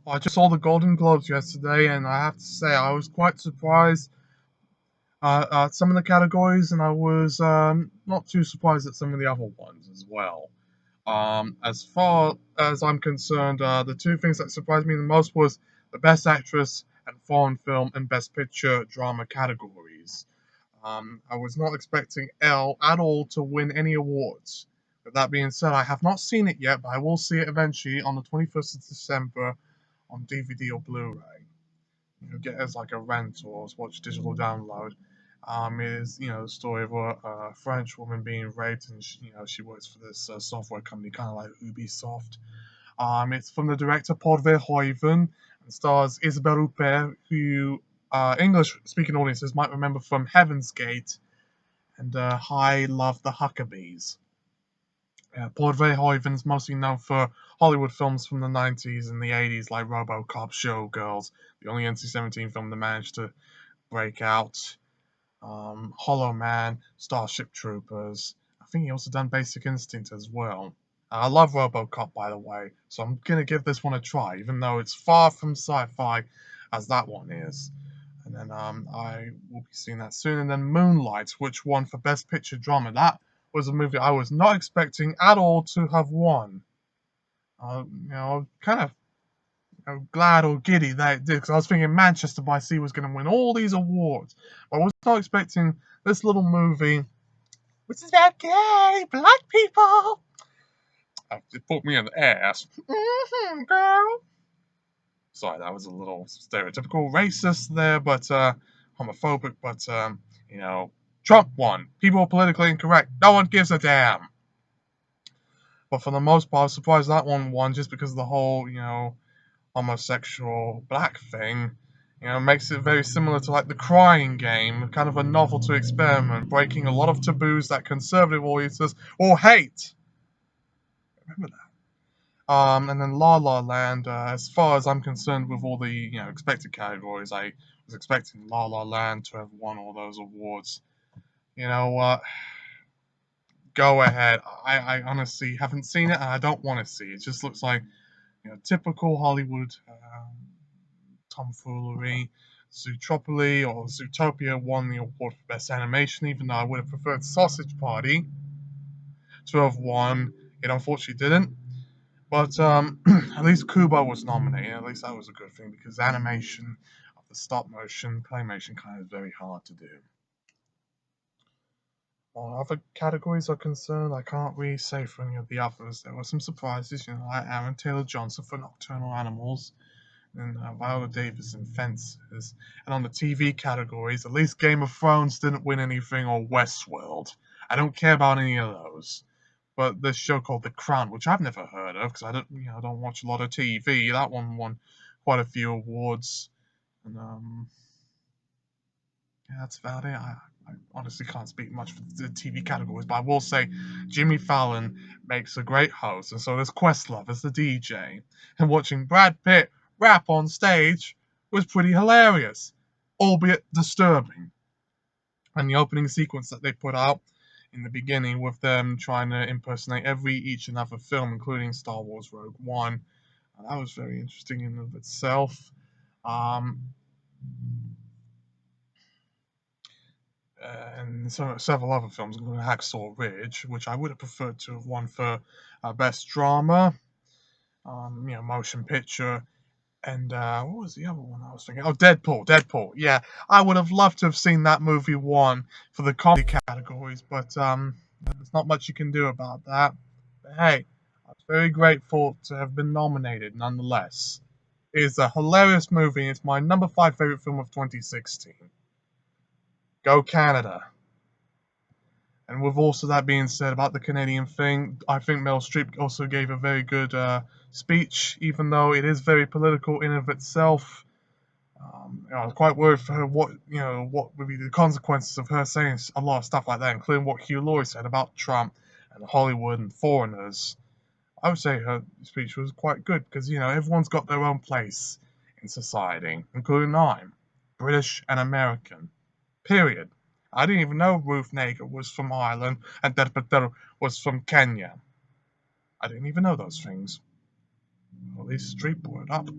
I just saw the Golden Globes yesterday, and I have to say I was quite surprised at some of the categories, and I was not too surprised at some of the other ones as well. As far as I'm concerned, the two things that surprised me the most was the Best Actress and Foreign Film and Best Picture Drama categories. I was not expecting Elle at all to win any awards. With that being said, I have not seen it yet, but I will see it eventually on the 21st of December on DVD or Blu-ray. Get it as like a rent or watch digital download. It is the story of a French woman being raped, and she works for this software company, kind of like Ubisoft. It's from the director Paul Verhoeven and stars Isabelle Huppert, who English-speaking audiences might remember from Heaven's Gate and I Love the Huckabees. Paul Verhoeven's mostly known for Hollywood films from the 90s and the 80s like RoboCop, Showgirls, the only NC-17 film that managed to break out, Hollow Man, Starship Troopers. I think he also done Basic Instinct as well. I love RoboCop, by the way, so I'm going to give this one a try, even though it's far from sci-fi as that one is. And then I will be seeing that soon. And then Moonlight, which won for Best Picture Drama. That was a movie I was not expecting at all to have won. Kind of glad or giddy that it did, because I was thinking Manchester by Sea was going to win all these awards. But I was not expecting this little movie, which is about gay black people. It put me in the ass. Girl. Sorry, that was a little stereotypical racist there, but homophobic. But Trump won. People are politically incorrect. No one gives a damn. But for the most part, I was surprised that one won just because of the whole, homosexual black thing. Makes it very similar to like The Crying Game, kind of a novelty experiment, breaking a lot of taboos that conservative audiences will hate. Remember that. And then La La Land, as far as I'm concerned with all the expected categories, I was expecting La La Land to have won all those awards. You know what? Go ahead. I honestly haven't seen it, and I don't want to see it. It just looks like typical Hollywood tomfoolery. Zootopia won the award for Best Animation, even though I would have preferred Sausage Party to have won. It unfortunately didn't. But at least Kubo was nominated. At least that was a good thing, because animation of the stop motion claymation kind of is very hard to do. While other categories are concerned, I can't really say for any of the others. There were some surprises, like Aaron Taylor Johnson for Nocturnal Animals, and Viola Davis in Fences. And on the TV categories, at least Game of Thrones didn't win anything, or Westworld. I don't care about any of those. But this show called The Crown, which I've never heard of because I don't watch a lot of TV. That one won quite a few awards, and that's about it. I honestly can't speak much for the TV categories, but I will say Jimmy Fallon makes a great host, and so does Questlove as the DJ. And watching Brad Pitt rap on stage was pretty hilarious, albeit disturbing. And the opening sequence that they put out in the beginning with them trying to impersonate each and every film, including Star Wars Rogue One. That was very interesting in and of itself. And several other films, including Hacksaw Ridge, which I would have preferred to have won for Best Drama, Motion Picture, and what was the other one I was thinking? Oh, Deadpool. Deadpool. Yeah, I would have loved to have seen that movie won for the comedy categories, but there's not much you can do about that. But hey, I was very grateful to have been nominated nonetheless. It is a hilarious movie. It's my number 5 favorite film of 2016. Go Canada. And with also that being said about the Canadian thing, I think Meryl Streep also gave a very good speech, even though it is very political in and of itself. I was quite worried for her what would be the consequences of her saying a lot of stuff like that, including what Hugh Laurie said about Trump and Hollywood and foreigners. I would say her speech was quite good because everyone's got their own place in society, including I'm British and American. Period. I didn't even know Ruth Negga was from Ireland and Deadpool was from Kenya. I didn't even know those things. Well, at least Streep brought it up.